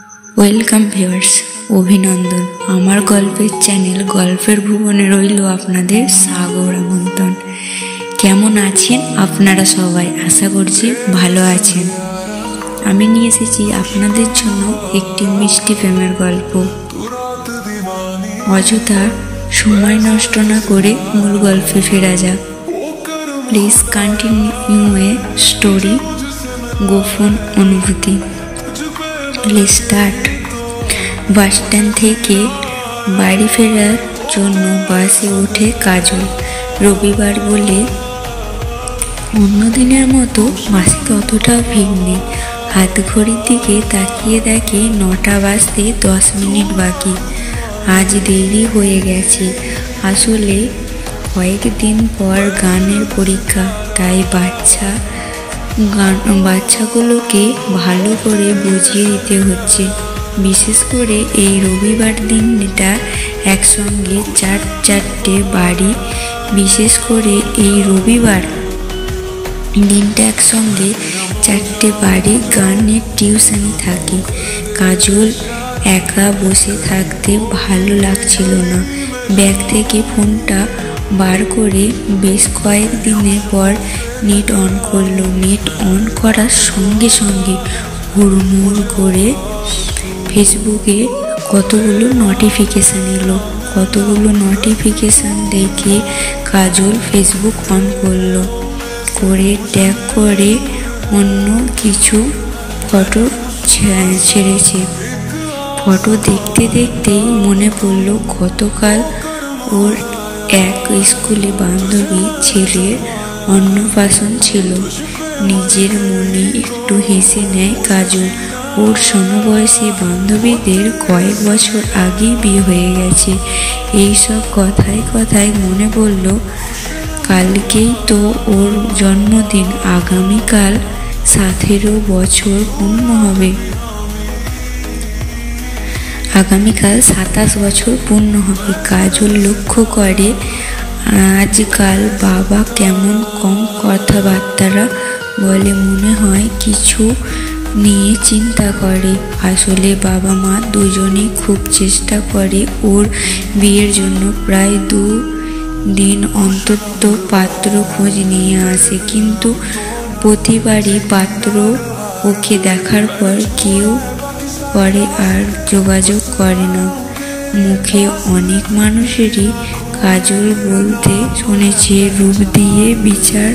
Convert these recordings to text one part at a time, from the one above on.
Welcome viewers, অভিনন্দন। আমার গল্পের চ্যানেল গল্পের ভুবনে রইল আপনাদের সাগর আমন্ত্রণ। কেমন আছেন আপনারা সবাই? আশা করছি ভালো আছেন। আমি নিয়ে এসেছি আপনাদের জন্য একটি মিষ্টি প্রেমের গল্প। অযথা সময় নষ্ট না করে মূল গল্পে ফেরা যাক। প্লিজ কন্টিনিউ এ স্টোরি, গোপন অনুভূতি। Let's start. বাস স্ট্যান্ড থেকে বাড়ি ফেরার জন্য বাসে ওঠে কাজল। রবিবার বলে অন্য দিনের মতো বাসে ততটা ভিড় নেই। হাত ঘড়ির দিকে তাকিয়ে দেখে 9টা বাজতে 10 মিনিট বাকি। আজ দেরি হয়ে গেছে। আসলে কয়েকদিন পর গানের পরীক্ষা, তাই বাচ্চাগুলোকে ভালো করে বুঝিয়ে দিতে হচ্ছে। বিশেষ করে এই রবিবার দিনটা একসঙ্গে চারটে বাড়ি বিশেষ করে এই রবিবার দিনটা একসঙ্গে 4টে বাড়ি গানের টিউশনি থাকে। কাজল একা বসে থাকতে ভালো লাগছিল না। ব্যাগ থেকে ফোনটা বার করে বেশ কয়েকদিনের পর নেট অন করলো। নেট অন করার সঙ্গে সঙ্গে হুড়মুড় করে ফেসবুকে কতগুলো নোটিফিকেশান এলো। কতগুলো নোটিফিকেশান দেখে কাজল ফেসবুক অন করলো, করে ট্যাগ করে অন্য কিছু ফটো ছেড়েছে। ফটো দেখতে দেখতেই মনে পড়লো গতকাল ওর এক স্কুলে বান্ধবী ছেলের অন্নপ্রাশন ছিল। নিজের মনে একটু হেসে নেয় কাজল। ওর সমবয়সী বান্ধবীদের কয়েক বছর আগেই বিয়ে হয়ে গেছে। এইসব কথায় মনে পড়ল কালকেই তো ওর জন্মদিন। আগামীকাল 17 বছর পূর্ণ হবে। আগামীকাল 27 বছর পূর্ণ হবে। কাজল লক্ষ্য করে আজকাল বাবা কেমন কম কথাবার্তা বলে, মনে হয় কিছু নিয়ে চিন্তা করে। আসলে বাবা মা দুজনেই খুব চেষ্টা করে ওর বিয়ের জন্য। প্রায় 2 দিন অন্তত পাত্র খোঁজ নিয়ে আসে, কিন্তু প্রতিবারই পাত্র ওকে দেখার পর কেউ করে আর যোগাযোগ করে না। মুখে অনেক মানুষেরই কাজল বলতে শুনেছে রূপ দিয়ে বিচার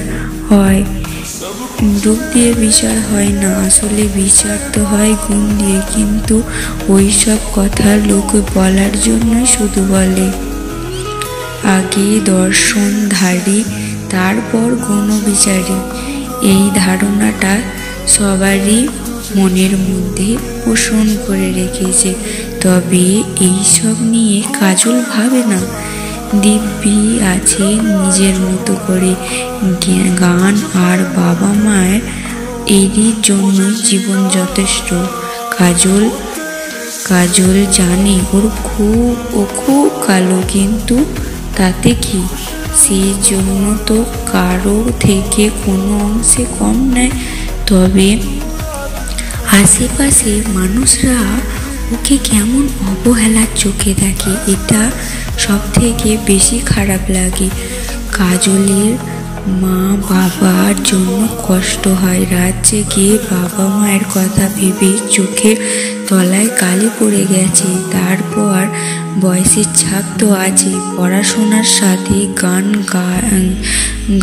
হয় না, আসলে বিচার তো হয় গুণ দিয়ে। কিন্তু ওই সব কথা লোক বলার জন্যই শুধু বলে। আগে দর্শনধারী, তারপর গুণবিচারী, এই ধারণাটা সবারই মনের মধ্যে পোষণ করে রেখেছে। তবে এইসব নিয়ে কাজল ভাবে না। দিব্যি আছে নিজের মতো করে। গান আর বাবা মায়ের এরই জন্য জীবন যথেষ্ট। কাজল জানে ও খুব কালো, কিন্তু তাতে কি? সেই জন্য তো কারো থেকে কোনো অংশে কম নেয়। তবে আশেপাশে মানুষরা ওকে কেমন অবহেলার চোখে দেখে, এটা সব থেকে বেশি খারাপ লাগে। কাজলের মা বাবার জন্য কষ্ট হয়। রাত জেগে বাবা মায়ের কথা ভেবে চোখের তলায় কালি পড়ে গেছে। তারপর বয়সের ছাপ তো আছে। পড়াশোনার সাথে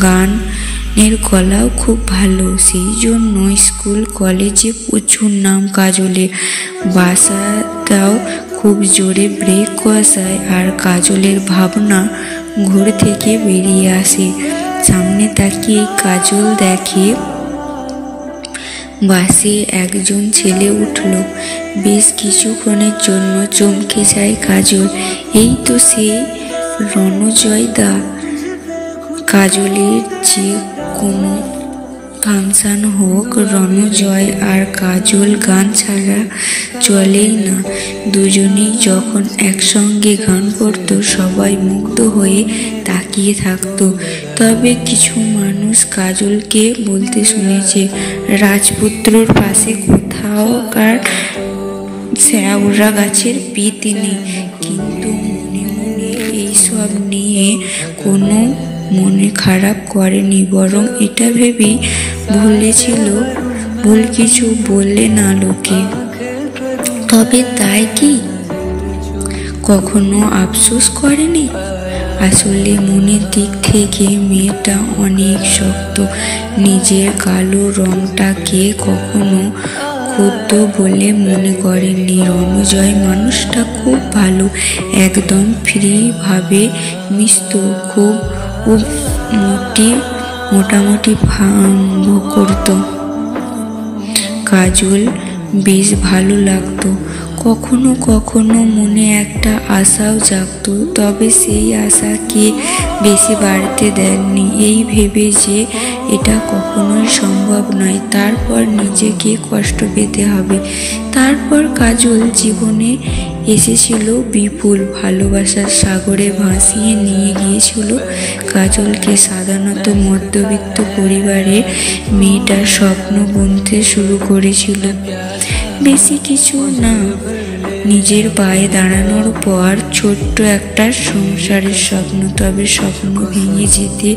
গানের গলাও খুব ভালো। সেই জন্য স্কুল কলেজে প্রচুর নাম কাজলের। বাসাটাও খুব জোরে ব্রেক কষায় আর কাজলের ভাবনা ঘর থেকে বেরিয়ে আসে। সামনে তাকিয়ে কাজল দেখে বাসে একজন ছেলে উঠল। বেশ কিছুক্ষণের জন্য চমকে যায় কাজল। এই তো সেই রণজয় দা। কাজলের যে কোনো ফাংশন হোক, রণজয় আর কাজল গান ছাড়া চলেই না। দুজনেই যখন একসঙ্গে গান করত সবাই মুগ্ধ হয়ে তাকিয়ে থাকতো। তবে কিছু মানুষ কাজলকে বলতে শুনেছে রাজপুত্রর পাশে কোথাও শ্যাওড়া গাছের পিত নেই, কিন্তু মনে মনে এইসব নিয়ে কোনো মনে খারাপ করেনি, বরং এটা ভেবেই বলেছিল ভুল কিছু বললে না লোকে। তবে তাই কি কখনো আফসোস করেনি? আসলে মনের দিক থেকে মেয়েটা অনেক শক্ত। নিজের কালো রংটাকে কখনো ক্ষুদ্র বলে মনে করেননি। রণজয় মানুষটা খুব ভালো, একদম ফ্রি ভাবে মিশত, খুব মোটামুটি করত। কাজল বেশ ভালো লাগতো। কখনো কখনো মনে একটা আশাও জাগত, তবে সেই আশাকে বেশি বাড়তে দেননি, এই ভেবে যে এটা কখনোই সম্ভব নয়, তারপর নিজেকে কষ্ট পেতে হবে। তারপর কাজল জীবনে এসেছিল বিপুল, ভালোবাসার সাগরে ভাসিয়ে নিয়ে গিয়েছিল কাজলকে। সাধারণত মধ্যবিত্ত পরিবারের মেয়েটার স্বপ্ন বুনতে শুরু করেছিল, বেশি কিছু না, নিজের পায়ে দাঁড়ানোর পর ছোট্ট একটা সংসারের স্বপ্ন। তবে স্বপ্ন ভেঙে যেতে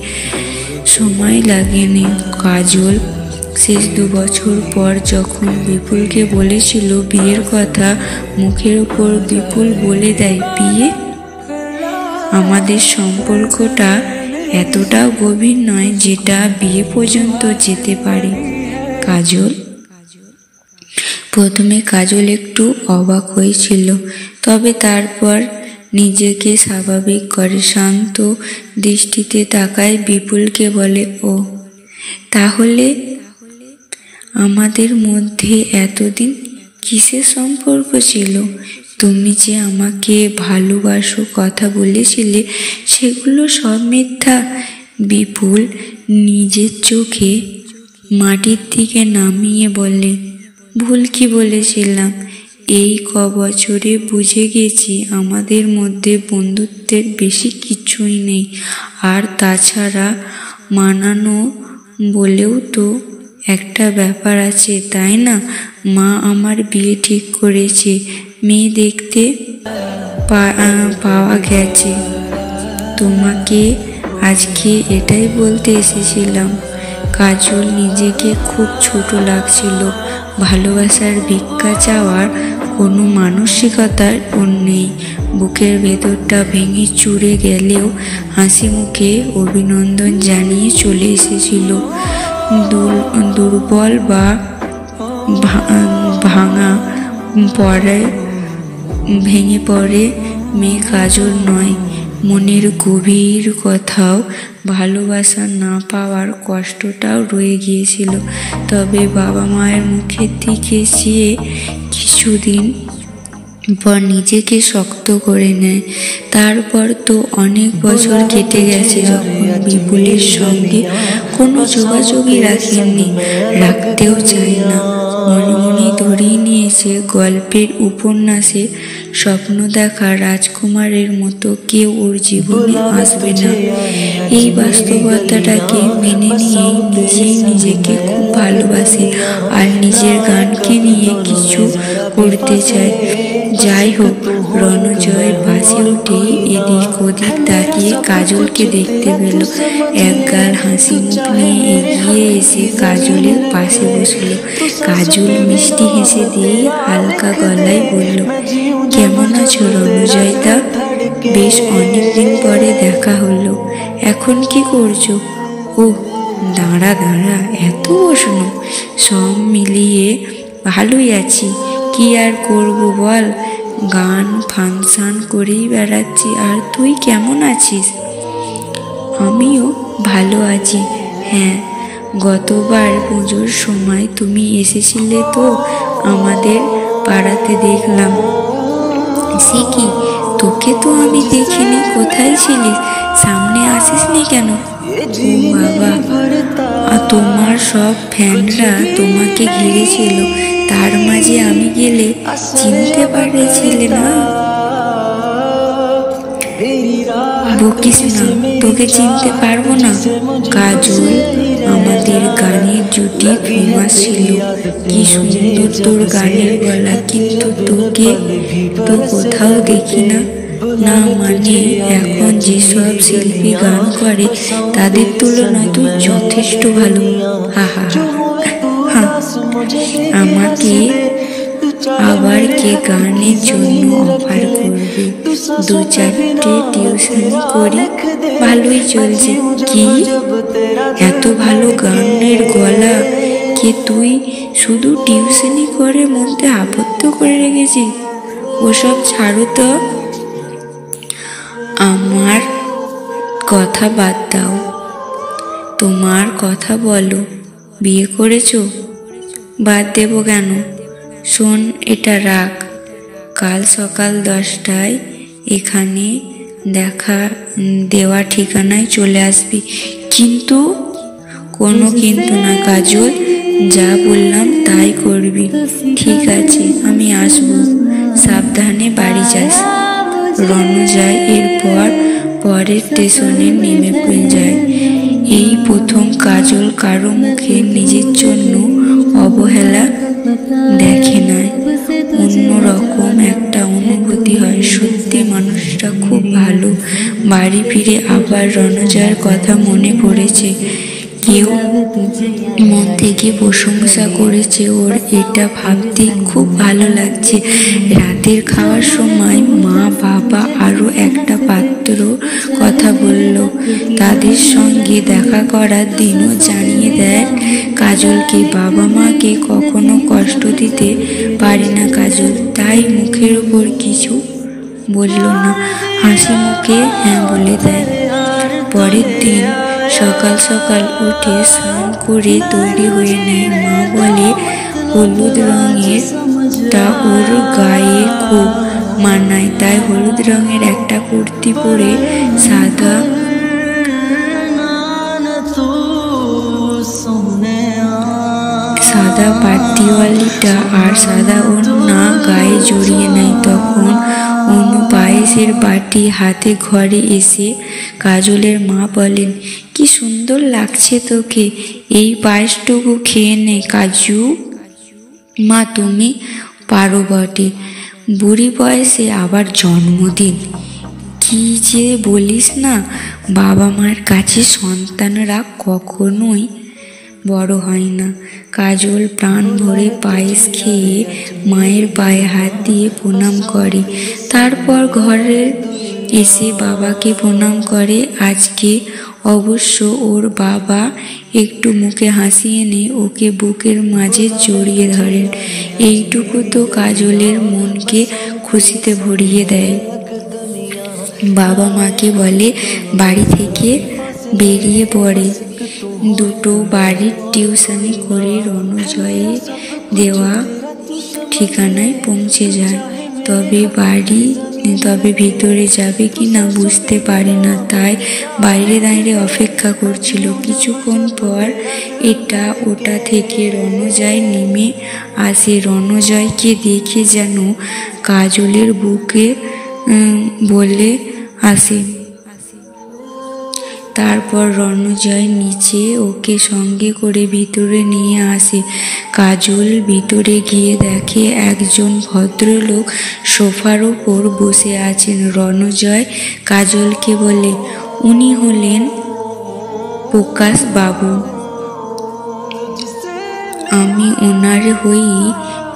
সময় লাগেনি। কাজল শেষ 2 বছর পর যখন বিপুলকে বলেছিল বিয়ের কথা, মুখের উপর বিপুল বলে দেয়, বিয়ে? আমাদের সম্পর্কটা এতটাও গভীর নয় যেটা বিয়ে পর্যন্ত যেতে পারে। কাজল প্রথমে কাজল একটু অবাক হয়েছিল, তবে তারপর নিজেকে স্বাভাবিক করে শান্ত দৃষ্টিতে তাকায় বিপুলকে বলে, ও তাহলে আমাদের মধ্যে এতদিন কিসের সম্পর্ক ছিল? তুমি যে আমাকে ভালোবাসো কথা বলেছিলে, সেগুলো সব মিথ্যা। বিপুল নিজের চোখে মাটির দিকে নামিয়ে বলে, ভুল কি বলেছিলাম? এই বছরে বুঝে গেছি আমাদের মধ্যে বন্ধুত্বের বেশি কিছুই নেই। আর তাছাড়া মানানো বলেও তো একটা ব্যাপার আছে, তাই না? মা আমার বিয়ে ঠিক করেছে, মেয়ে দেখতে পাওয়া গেছে। তোমাকে আজকে এটাই বলতে এসেছিলাম। কাজল নিজেকে খুব ছোট লাগছিল। ভালোবাসার ভিক্ষা চাওয়ার কোনো মানসিকতার ওর নেই। বুকের ভেতরটা ভেঙে চুরে গেলেও হাসি মুখে অভিনন্দন জানিয়ে চলে এসেছিল। দুর্বল বা ভেঙে পড়ে মেয়ে কাজল নয়। মনের গভীর কথাও, ভালোবাসা না পাওয়ার কষ্টটাও রয়ে গিয়েছিল। তবে বাবা মায়ের মুখের দিকে চেয়ে কিছুদিন পর নিজেকে শক্ত করে নেয়। তারপর তো অনেক বছর কেটে গেছে যখন বিপুলের সঙ্গে কোনো যোগাযোগই রাখেননি, রাখতেও চায় না। মনে মনে ধরেই নিয়েছে গল্পের উপন্যাসে স্বপ্ন দেখা রাজকুমারের মতো কেউ ওর জীবনে আসবে না। এই বাস্তবতাটাকে মেনে নিয়েই নিজেকে খুব ভালোবাসে আর নিজের গানকে নিয়ে কিছু করতে চায়। যাই হোক, রণজয় বাসে উঠে এদিক ওদিক তাকিয়ে কাজলকে দেখতে পেল। একগাল হাসি মুখ নিয়ে এগিয়ে এসে কাজলের পাশে বসল। কাজল মিষ্টি হেসে দিয়ে হালকা গলায় বলল, কেমন আছো রণজয় দা? বেশ অনেকদিন পরে দেখা হলো। এখন কি করছো? ও দাঁড়া, এত বসনো? সব মিলিয়ে ভালোই আছি। কি আর করবো বল, গান ফাংশন করেই বেড়াচ্ছি। আর তুই কেমন আছিস? আমিও ভালো আছি। হ্যাঁ, গতবার পুজোর সময় তুমি এসেছিলে তো আমাদের পাড়াতে, দেখলাম। সে কি, তোকে তো আমি দেখিনি, কোথায় ছিলিস? সামনে আসিসনি কেন? ও বাবা, তোমার সব ফ্যানরা তোমাকে ঘিরেছিল, তার মাঝে আমি গেলে চিনতে পারছিলে না? বকিস না, তোকে চিনতে পারবো না? কাজল আমাদের গানের জুটি ঘুমাচ্ছিল। কি সুন্দর তোর গানের গলা, কিন্তু তোকে তো কোথাও দেখি না। না মানে এখন যেসব শিল্পী গান করে তাদের তুলনায় তুই যথেষ্ট ভালো। হাহা হা, আমাকে আবার কে গানের জন্য অফার করবে? 2-4টে টিউশন করি, ভালোই চলছে। কি এত ভালো গানের গলা, কে তুই শুধু টিউশনই করে মধ্যে আবদ্ধ করে রেখেছিস? ওসব ছাড়ো তো, আমার কথা বাদ দাও, তোমার কথা বলো। বিয়ে করেছো? বাদ দেবো কেন? শোন, এটা রাখ, কাল সকাল 10টায় এখানে দেওয়া ঠিকানায় চলে আসবি। কিন্তু কোনো কিন্তু না কাজল, যা বললাম তাই করবি। ঠিক আছে, আমি আসবো, সাবধানে বাড়ি যাস। রণজয় এরপর পরের স্টেশনে নেমে যায়। এই প্রথম কাজল কারো মুখে নিজের জন্য অবহেলা দেখে নাই। অন্যরকম একটা অনুভূতি হয়, সত্যি মানুষটা খুব ভালো। বাড়ি ফিরে আবার রণজয়ের কথা মনে পড়েছে। কেউ মন থেকে প্রশংসা করেছে ওর, এটা ভাবতে খুব ভালো লাগছে। রাতের খাওয়ার সময় মা বাবা আরো একটা পাত্র কথা বলল। তাদের সঙ্গে দেখা করার দিনও জানিয়ে দেয় কাজলকে। বাবা মাকে কখনো কষ্ট দিতে পারে না কাজল, তাই মুখের উপর কিছু বলল না, হাসি মুখে হ্যাঁ বলে দেয়। পরের দিন সকাল সকাল উঠে স্নান করে তৈরি হয়ে নেয়। মা বলে হলুদ রঙের তা ওর গায়ে খুব মানায়, তাই হলুদ রঙের একটা কুর্তি পরে সাদা পাটিওয়ালিটা আর সাদা ওড়না গায়ে জড়িয়ে নেয়। তখন অনু পায়েসের বাটি হাতে ঘরে এসে কাজলের মা বলেন, কি সুন্দর লাগছে তোকে, এই পায়েসটুকু খেয়ে নে কাজু। মা তুমি পারো বটে, বুড়ি বয়সে আবার জন্মদিন, কি যে বলিস না। বাবা মার কাছে সন্তানরা কখনোই বড় হয় না। কাজল প্রাণ ভরে পায়েস খেয়ে মায়ের পায়ে হাত দিয়ে প্রণাম করে। তারপর ঘরে এসে বাবাকে প্রণাম করে। আজকে অবশ্য ওর বাবা একটু মুখে হাসি এনে ওকে বুকের মাঝে জড়িয়ে ধরেন। এইটুকু তো কাজলের মনকে খুশিতে ভরিয়ে দেয়। বাবা মাকে বলে বাড়ি থেকে বেরিয়ে পড়ে। দুটো বাড়ির টিউশনি করে রণজয়ে দেওয়া ঠিকানায় পৌঁছে যায়। তবে ভিতরে যাবে কি না বুঝতে পারে না, তাই বাইরে দাঁড়িয়ে অপেক্ষা করছিল। কিছুক্ষণ পর এটা ওটা থেকে রণজয় নেমে আসে। রণজয়কে দেখে যেন কাজলের বুকে বলে আসে। তারপর রণজয় নিচে ওকে সঙ্গে করে ভিতরে নিয়ে আসে। কাজল ভিতরে গিয়ে দেখে একজন ভদ্রলোক সোফার ওপর বসে আছেন। রণজয় কাজলকে বলে, উনি হলেন প্রকাশ বাবু, আমি ওনার হয়েই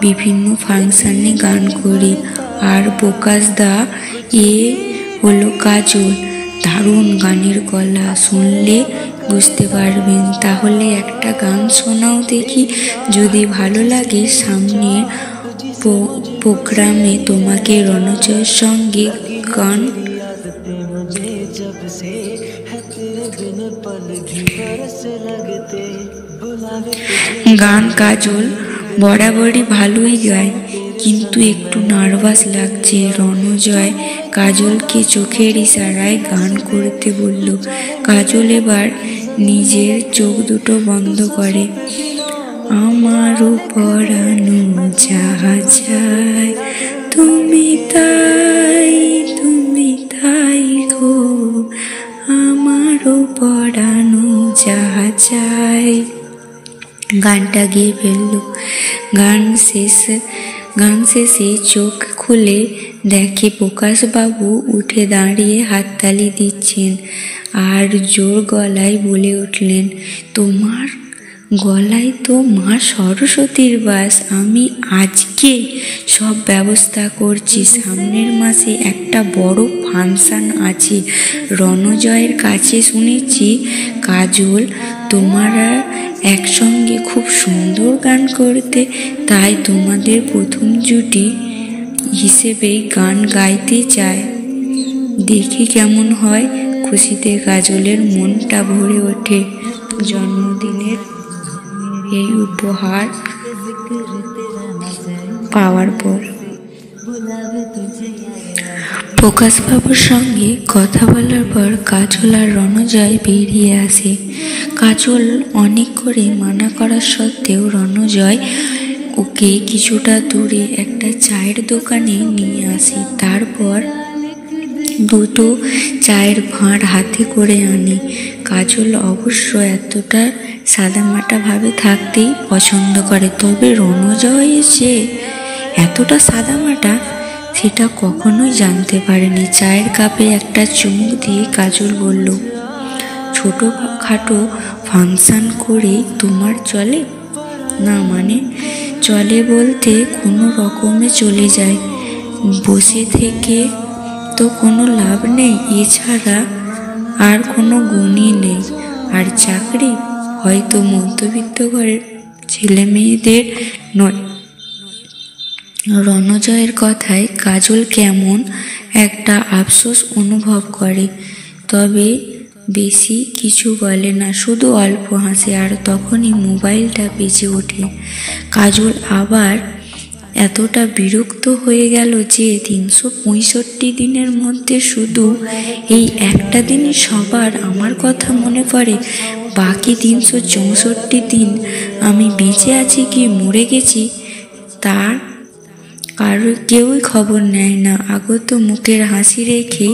বিভিন্ন ফাংশনে গান করি। আর প্রকাশ দা, এ হলো কাজল, দারুণ গানের গলা, শুনলে বুঝতে পারবেন। তাহলে একটা গান শোনাও দেখি, যদি ভালো লাগে সামনের প্রোগ্রামে তোমাকে রণজয়ের সঙ্গে গান কাজল বরাবরই ভালোই গায়, কিন্তু একটু নার্ভাস লাগছে। রণজয় কাজলকে চোখের ইশারায় গান করতে বলল। কাজল এবার নিজের চোখ দুটো বন্ধ করে। আমারও পরানো যাহা চায় তুমি তাই গো, আমারও পরানো যাহা চায়। গানটা গেয়ে ফেলল। গান শেষে চোখ খুলে দেখে প্রকাশবাবু উঠে দাঁড়িয়ে হাততালি দিচ্ছেন আর জোর গলায় বলে উঠলেন, তোমার গলায় তো মা সরস্বতীর বাস। আমি আজকে সব ব্যবস্থা করছি। সামনের মাসে একটা বড় ফাংশন আছে। রণজয়ের কাছে শুনেছি কাজল তোমরা একসঙ্গে খুব সুন্দর গান করতে, তাই তোমাদের প্রথম জুটি হিসেবে গান গাইতে চায়। দেখি কেমন হয়। খুশিতে কাজলের মনটা ভরে ওঠে। জন্মদিনের এই উপহার পাওয়ার পর প্রকাশবাবুর সঙ্গে কথা বলার পর কাজল আর রণজয় বেরিয়ে আসে। কাজল অনেক করে মানা করার সত্ত্বেও রণজয় ওকে কিছুটা দূরে একটা চায়ের দোকানে নিয়ে আসে। তারপর দুটো চায়ের ভাঁড় হাতে করে আনে। কাজল অবশ্য এতটা সাদামাটা ভাবে থাকতেই পছন্দ করে, তবে রণজয় যে এতটা সাদামাটা সেটা কখনোই জানতে পারেনি। চায়ের কাপে একটা চুমুক দিয়ে কাজল বলল, ছোটোখাটো ফাংশন করে তোমার চলে না? মানে চলে বলতে কোনো রকমে চলে যায়। বসে থেকে তো কোনো লাভ নেই, এছাড়া আর কোনো গুণই নেই। আর চাকরি হয়তো মধ্যবিত্ত ঘরের ছেলে মেয়েদের নয়। রণজয়ের কথায় কাজল কেমন একটা আফসোস অনুভব করে, তবে বেশি কিছু বলে না, শুধু অল্প হাসে। আর তখনই মোবাইলটা বেজে ওঠে। কাজল আবার এতটা বিরক্ত হয়ে গেল যে 365 দিনের মধ্যে শুধু এই একটা দিনই সবার আমার কথা মনে পড়ে। বাকি 364 দিন আমি বেঁচে আছি কি মরে গেছি তার কেউই খবর নেয় না। আগত মুখের হাসি রেখে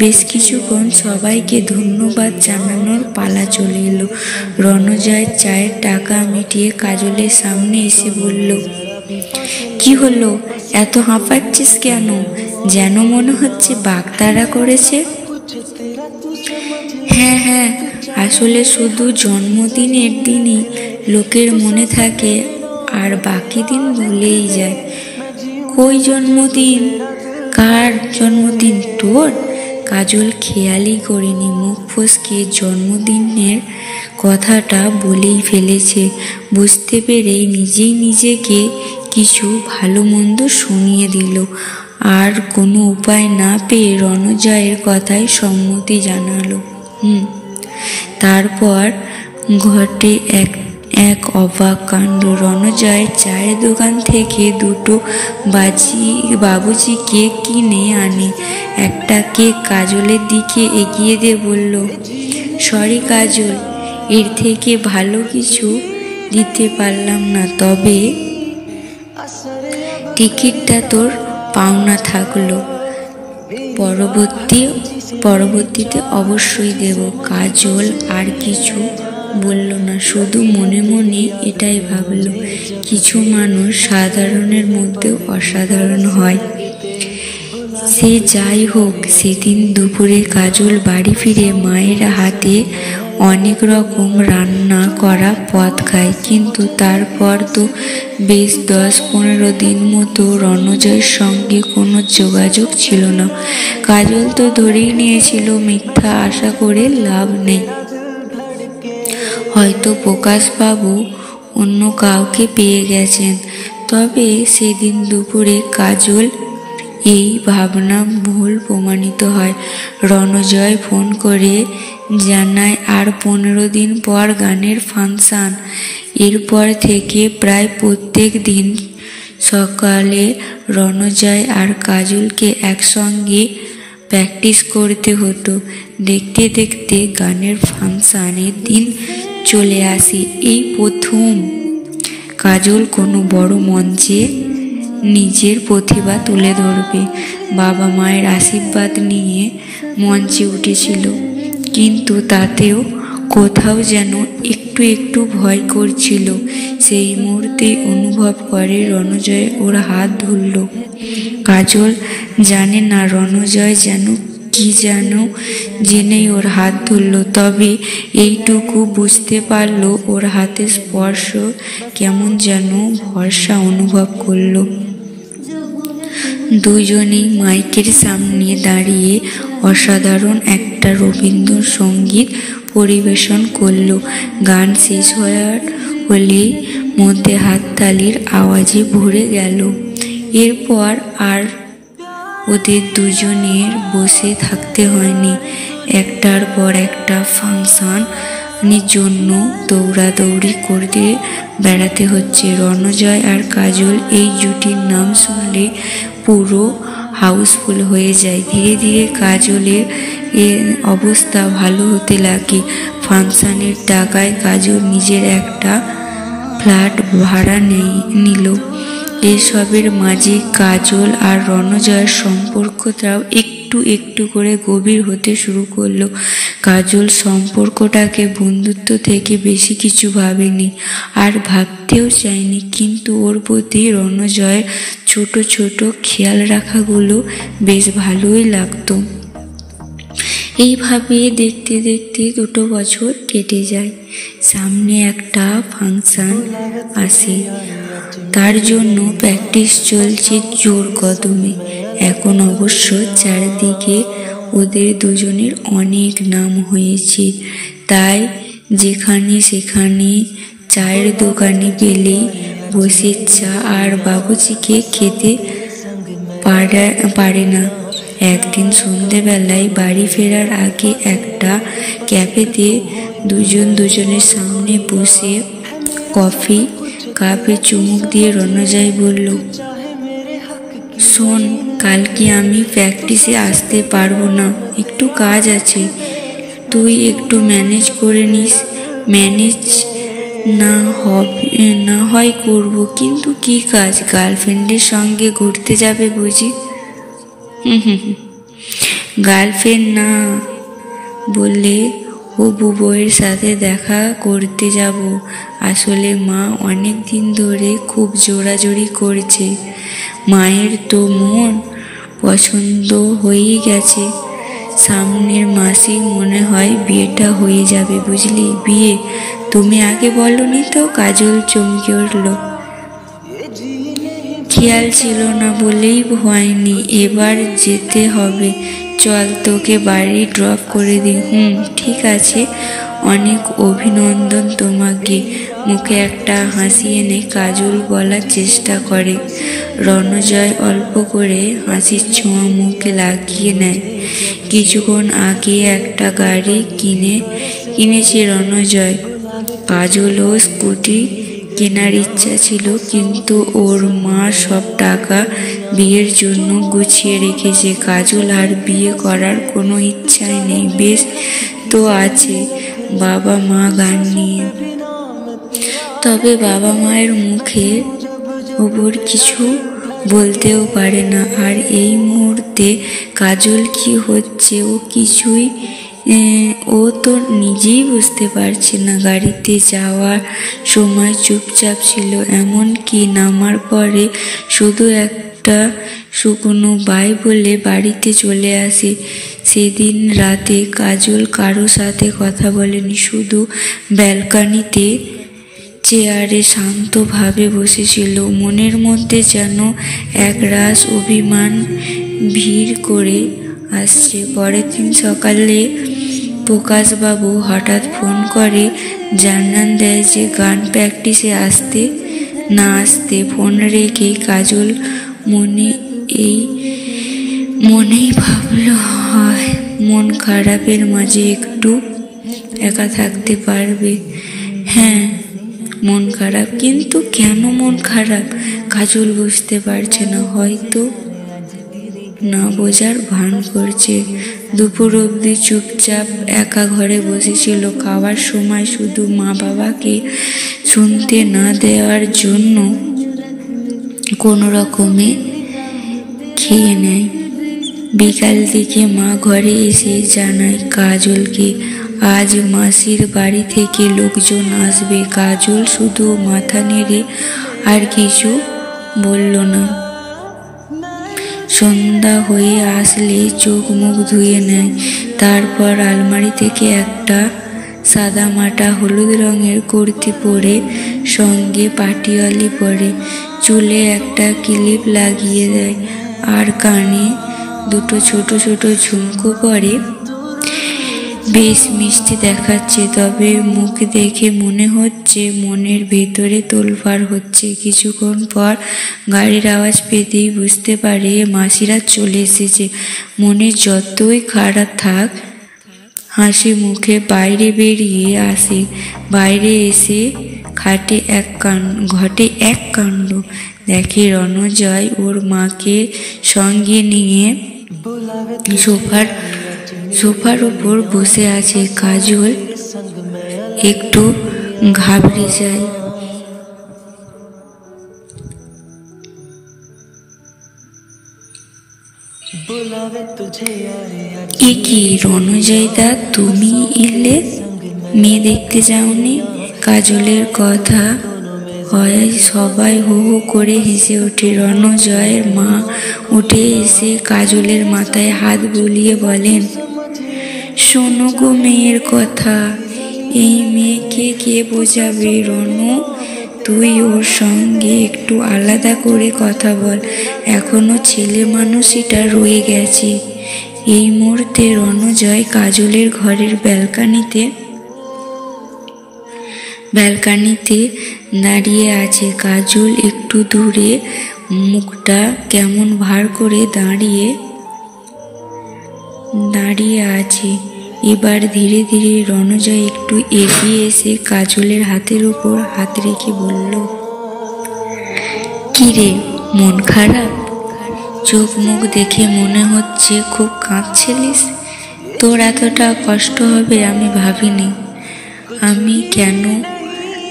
বেশ কিছুক্ষণ সবাইকে ধন্যবাদ জানানোর পালা চলে এলো। রণজয় চায়ের টাকা মিটিয়ে কাজলের সামনে এসে বলল, কি হলো, এত হাঁপাচ্ছিস কেন? যেন মনে হচ্ছে বাগদারা করেছে। হ্যাঁ, আসলে শুধু জন্মদিনের দিনই লোকের মনে থাকে আর বাকি দিন ভুলেই যায়। কই জন্মদিন? কার জন্মদিন? তোর? কাজল খেয়ালই করেনি মুখ ফসকে জন্মদিনের কথাটা বলেই ফেলেছে। বুঝতে পেরেই নিজেই নিজেকে কিছু ভালো মন্দ শুনিয়ে দিল। আর কোনো উপায় না পেয়ে রণজয়ের কথায় সম্মতি জানালো। তারপর ঘটে এক অবাক কাণ্ড। রণজয়ের চায়ের দোকান থেকে দুটো বাবুজি কেক কিনে আনে। একটা কেক কাজলের দিকে এগিয়ে দিয়ে বলল, সরি কাজল, এর থেকে ভালো কিছু দিতে পারলাম না, তবে টিকিটটা তোর পাওনা থাকলো। পরবর্তীতে অবশ্যই দেব। কাজল আর কিছু বলল না, শুধু মনে মনে এটাই ভাবল, কিছু মানুষ সাধারণের মধ্যেও অসাধারণ হয়। সে যাই হোক, সেদিন দুপুরে কাজল বাড়ি ফিরে মায়ের হাতে অনেক রকম রান্না করা পদ খায়। কিন্তু তারপর তো বেশ 10-15 দিন মতো রণজয়ের সঙ্গে কোনো যোগাযোগ ছিল না। কাজল তো ধরেই নিয়েছিল মিথ্যা আশা করে লাভ নেই, হয়তো প্রকাশবাবু অন্য কাউকে পেয়ে গেছেন। তবে সেদিন দুপুরে কাজল এই ভাবনা ভুল প্রমাণিত হয়। রণজয় ফোন করে জানায় আর 15 দিন পর গানের ফাংশন। এরপর থেকে প্রায় প্রত্যেক দিন সকালে রণজয় আর কাজলকে একসঙ্গে প্র্যাকটিস করতে হতো। দেখতে দেখতে গানের ফাংশনের দিন চলে আসে। এই প্রথম কাজল কোনো বড় মঞ্চে নিজের প্রতিভা তুলে ধরবে। বাবা মায়ের আশীর্বাদ নিয়ে মঞ্চে উঠেছিল, কিন্তু তাতেও কোথাও যেন একটু একটু একটু ভয় করছিল। সেই মুহূর্তে অনুভব করে রণজয় ওর হাত ধরল। কাজল জানে না রণজয় যেন জেনেই ওর হাত ধরল, তবে এইটুকু বুঝতে পারলো ওর হাতের স্পর্শ কেমন যেন ভরসা অনুভব করলো। দুজনেই মাইকের সামনে দাঁড়িয়ে অসাধারণ একটা রবীন্দ্রসঙ্গীত পরিবেশন করলো। গান শেষ হওয়ার হলেই মধ্যে হাততালির আওয়াজে ভরে গেল। এরপর আর ওদের দুজনের বসে থাকতে হয়নি। একটার পর একটা ফাংশনের জন্য দৌড়াদৌড়ি করতে বেড়াতে হচ্ছে। রণজয় আর কাজল এই জুটির নাম শুনলে পুরো হাউসফুল হয়ে যায়। ধীরে ধীরে কাজলের অবস্থা ভালো হতে লাগে। ফাংশনের টাকায় কাজল নিজের একটা ফ্ল্যাট ভাড়া নিল। এসবের মাঝে কাজল আর রণজয়ের সম্পর্কটাও একটু একটু করে গভীর হতে শুরু করলো। কাজল সম্পর্কটাকে বন্ধুত্ব থেকে বেশি কিছু ভাবেনি, আর ভাবতেও চায়নি, কিন্তু ওর প্রতি রণজয়ের ছোট ছোট খেয়াল রাখাগুলো বেশ ভালোই লাগতো। এইভাবে দেখতে দেখতে 2 বছর কেটে যায়। সামনে একটা ফাংশন আসে, তার জন্য প্র্যাকটিস চলছে জোর কদমে। এখন অবশ্য চারিদিকে ওদের দুজনের অনেক নাম হয়েছে, তাই যেখানে সেখানে চায়ের দোকানে পেলেই বসে চা আর বাবুচিকে খেতে পারে না। একদিন সন্ধেবেলায় বাড়ি ফেরার আগে একটা ক্যাফেতে দুজনের সামনে বসে কফি কাপে চুমুক দিয়ে রণজয় বলল, শোন, কালকে আমি প্র্যাকটিসে আসতে পারবো না, একটু কাজ আছে, তুই একটু ম্যানেজ করে নিস। ম্যানেজ না হয় করবো, কিন্তু কি কাজ? গার্লফ্রেন্ডের সঙ্গে ঘুরতে যাবে বুঝি? গার্লফ্রেন্ড না বললে হবু বউয়ের সাথে দেখা করতে যাব। আসলে মা অনেক দিন ধরে খুব জোরাজোরি করছে। মায়ের তো মন পছন্দ হয়েই গেছে। সামনের মাসেই মনে হয় বিয়েটা হয়ে যাবে, বুঝলি? বিয়ে? তুমি আগে বলনি তো। কাজল চমকে উঠল। খেয়াল ছিল না বলেই হয়নি, এবার যেতে হবে। চল, তোকে বাড়ি ড্রপ করে দিই। ঠিক আছে, অনেক অভিনন্দন তোমাকে। মুখে একটা হাসি এনে কাজল বলার চেষ্টা করে। রণজয় অল্প করে হাসির ছোঁয়া মুখে লাগিয়ে নেয়। কিছুক্ষণ আগে একটা গাড়ি কিনেছে রণজয়। কাজলও স্কুটি কেনার ইচ্ছা ছিল, কিন্তু ওর মা সব টাকা বিয়ের জন্য গুছিয়ে রেখেছে। কাজল আর বিয়ে করার কোনো ইচ্ছাই নেই। বেশ তো আছে বাবা মা গান নিয়ে, তবে বাবা মায়ের মুখের ওপর কিছু বলতেও পারে না। আর এই মুহূর্তে কাজল কি হচ্ছে ও তো নিজেই বুঝতে পারছে না। গাড়িতে যাওয়ার সময় চুপচাপ ছিল, এমনকি নামার পরে শুধু একটা শুকনো বাই বলে বাড়িতে চলে আসে। সেদিন রাতে কাজল কারো সাথে কথা বলেনি, শুধু ব্যালকনিতে চেয়ারে শান্তভাবে বসেছিল। মনের মধ্যে যেন একরাশ অভিমান ভিড় করে আসছে। পরের দিন সকালে প্রকাশবাবু হঠাৎ ফোন করে জানান দেয় যে গান প্র্যাকটিসে আসতে না আসতে। ফোন রেখে কাজল মনেই ভাবল, হয় মন খারাপের মাঝে একটু একা থাকতে পারবে। হ্যাঁ, মন খারাপ, কিন্তু কেন মন খারাপ কাজল বুঝতে পারছে না। হয়তো না বোঝার ভান করছে। দুপুর অবধি চুপচাপ একা ঘরে বসেছিল। খাওয়ার সময় শুধু মা বাবাকে শুনতে না দেওয়ার জন্য কোনো রকমে খেয়ে নেয়। বিকাল দিকে মা ঘরে এসে জানায় কাজলকে আজ মাসির বাড়ি থেকে লোকজন আসবে। কাজল শুধু মাথা নেড়ে আর কিছু বলল না। সন্ধ্যা হয়ে আসলে চোখ মুখ ধুয়ে নেয়, তারপর আলমারি থেকে একটা সাদামাটা হলুদ রঙের কুর্তি পরে সঙ্গে পাটিয়ালি পরে, চুলে একটা ক্লিপ লাগিয়ে দেয় আর কানে দুটো ছোট ছোট ঝুমকো পরে। বেশ মিষ্টি দেখাচ্ছে, তবে মুখ দেখে মনে হচ্ছে মনের ভেতরে তোলপাড় হচ্ছে। কিছুক্ষণ পর গাড়ির আওয়াজ পেতেই বুঝতে পারে মাসিরা চলে এসেছে। মনে যতই খারাপ থাক, হাসি মুখে বাইরে বেরিয়ে আসে। বাইরে এসে ঘটে এক কাণ্ড। দেখে রণজয় ওর মাকে সঙ্গে নিয়ে সোফার উপর বসে আছে। কাজল একটু ঘাবড়ে যায়। এ কি রণজয় দা, তুমি এলে? মেয়ে দেখতে যাওনি? কাজলের কথা হয় সবাই হু হু করে হেসে ওঠে। রণজয়ের মা উঠে এসে কাজলের মাথায় হাত বুলিয়ে বলেন, শোনো গো মেয়ের কথা, এই মেয়েকে কে বোঝাবে? রণু, তুই ওর সঙ্গে একটু আলাদা করে কথা বল, এখনো ছেলে মানুষটা রয়ে গেছে। এই মুহূর্তে রণজয় কাজলের ঘরের ব্যালকানিতে দাঁড়িয়ে আছে। কাজল একটু দূরে, মুখটা কেমন ভার করে দাঁড়িয়ে আছে। এবার ধীরে ধীরে রণজয় একটু এগিয়ে এসে কাজলের হাতের উপর হাত রেখে বলল, কি রে, মন খারাপ? চোখ মুখ দেখে মনে হচ্ছে খুব কাঁদছিলিস। তোর এতটা কষ্ট হবে আমি ভাবিনি। আমি কেন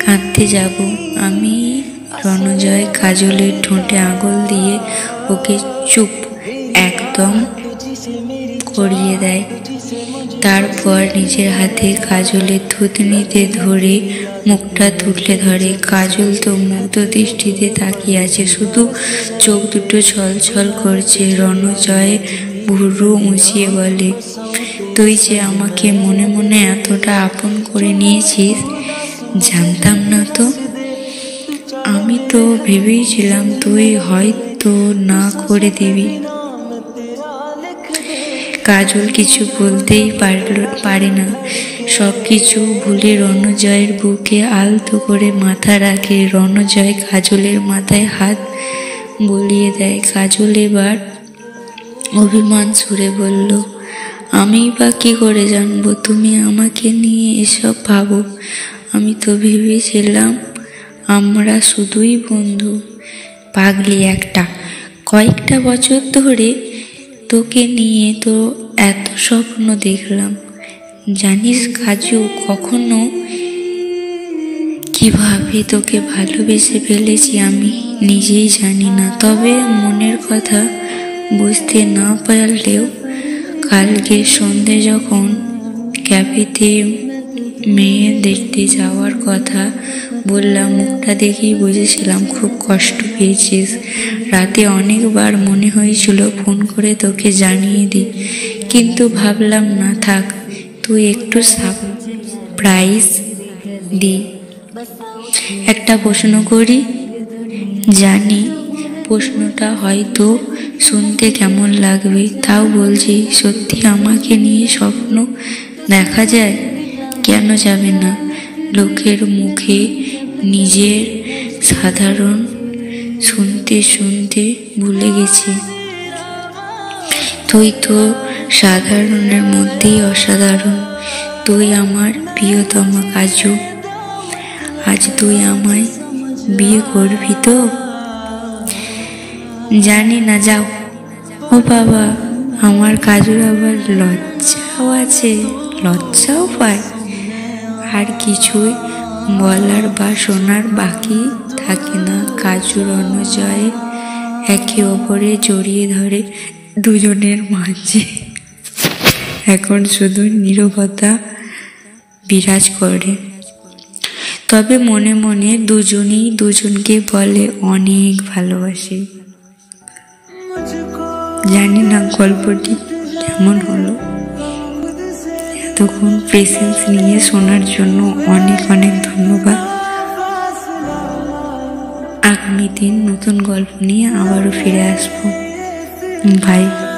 কাঁদতে যাব? আমি রণজয় কাজলের ঠোঁটে আঙুল দিয়ে ওকে চুপ একদম করিয়ে দেয়। তারপর নিজের হাতে কাজলের থুতনিতে ধরে মুখটা তুলে ধরে। কাজল তো মুগ্ধ দৃষ্টিতে তাকিয়ে আছে, শুধু চোখ দুটো ছলছল করছে। রণজয় ভুরু উঁচিয়ে বলে, তুই যে আমাকে মনে মনে এতটা আপন করে নিয়েছিস, জানতাম না তো। আমি তো ভেবেছিলাম তুই হয়তো না করে দিবি। কাজল কিছু বলতেই পারে না। সব কিছু ভুলে রণজয়ের বুকে আলতো করে মাথা রাখে। রণজয় কাজলের মাথায় হাত বুলিয়ে দেয়। কাজল এবার অভিমান সুরে বলল, আমি বা কি করে জানবো তুমি আমাকে নিয়ে এসব ভাবো? আমি তো ভেবেছিলাম আমরা শুধুই বন্ধু। পাগলি একটা, কয়েকটা বছর ধরে তোকে নিয়ে তো এত স্বপ্ন দেখলাম। জানিস কাজু, কখনো কিভাবে তোকে ভালোবেসে ফেলেছি আমি নিজেই জানি না। তবে মনের কথা বুঝতে না পারলেও কালকে সন্ধে যখন ক্যাফেতে মেয়ে দেখতে যাওয়ার কথা বললাম, মুখটা দেখেই বুঝেছিলাম খুব কষ্ট পেয়েছিস। রাতে অনেকবার মনে হয়েছিল ফোন করে তোকে জানিয়ে দিই, কিন্তু ভাবলাম না, থাক, তুই একটু সারপ্রাইজ দি। একটা প্রশ্ন করি? জানি প্রশ্নটা হয়তো শুনতে কেমন লাগবে, তাও বলছি, সত্যি আমাকে নিয়ে স্বপ্ন দেখা যায়? কেন যাবে না? লোকের মুখে নিজের সাধারণ শুনতে শুনতে ভুলে গেছি। তুই তো সাধারণের মধ্যেই অসাধারণ। তুই আমার প্রিয়তমা কাজু। আজ তুই আমায় বিয়ে করবি তো? জানি না, যাও। ও বাবা, আমার কাজুর আবার লজ্জাও আছে, লজ্জাও পায়। আর কিছুই বলার বা শোনার বাকি থাকে না। কাজু রণজয় একে অপরে জড়িয়ে ধরে। দুজনের মাঝে এখন শুধু নীরবতা বিরাজ করে। তবে মনে মনে দুজনেই দুজনকে বলে অনেক ভালোবাসে। জানি না গল্পটি কেমন হলো। এতক্ষণ পেশেন্স নিয়ে শোনার জন্য অনেক অনেক ধন্যবাদ। আগামী দিন নতুন গল্প নিয়ে আবারও ফিরে আসবো। বাই।